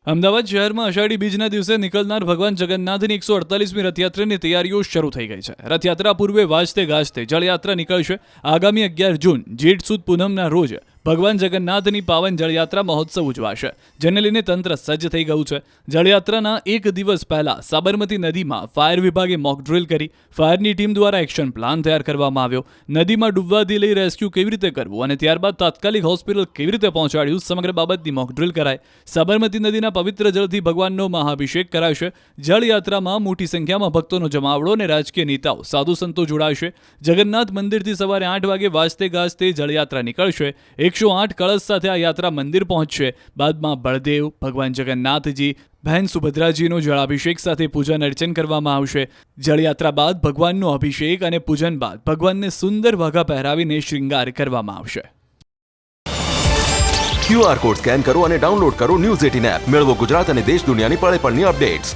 અમદાવાદ શહેરમાં અષાઢી બીજના દિવસે નીકળનાર ભગવાન જગન્નાથની 148મી રથયાત્રાની તૈયારીઓ શરૂ થઈ ગઈ છે. રથયાત્રા પૂર્વે વાજતે ગાજતે જળયાત્રા નીકળશે. આગામી 11 જૂન જેઠ સુદ પૂનમના રોજ ભગવાન જગન્નાથની પાવન જળયાત્રા મહોત્સવ ઉજવાશે, જેને લઈને તંત્ર સજ્જ થઈ ગયું છે. જળયાત્રાના એક દિવસ પહેલા સાબરમતી નદીમાં ફાયર વિભાગે મોક ડ્રીલ કરી. ફાયરની ટીમ દ્વારા એક્શન પ્લાન તૈયાર કરવામાં આવ્યો. નદીમાં ડૂબવાથી લઈ રેસ્ક્યુ કેવી રીતે કરવું અને ત્યારબાદ તાત્કાલિક હોસ્પિટલ કેવી રીતે પહોંચાડ્યું, સમગ્ર બાબતની મોક ડ્રીલ કરાય. સાબરમતી નદીના પવિત્ર જળથી ભગવાનનો મહાઅભિષેક કરાશે. જળયાત્રામાં મોટી સંખ્યામાં ભક્તોનો જમાવડો અને રાજકીય નેતાઓ, સાધુ સંતો જોડાશે. જગન્નાથ મંદિરથી સવારે 8 વાગે વાજતે ગાજતે જળયાત્રા નીકળશે. 108 કળશ સાથે આ યાત્રા મંદિર પહોંચશે. બાદમાં બળદેવ, ભગવાન જગન્નાથજી, બહેન સુભદ્રાજીનો જળાભિષેક સાથે પૂજન અર્ચન કરવામાં આવશે. જળયાત્રા બાદ ભગવાનનો અભિષેક અને પૂજન બાદ ભગવાનને સુંદર વાઘા પહેરાવીને શ્રૃંગાર કરવામાં આવશે. QR કોડ સ્કેન કરો અને ડાઉનલોડ કરો News 18 એપ. મેળવો ગુજરાત અને દેશ દુનિયાની પળે પળની અપડેટ્સ.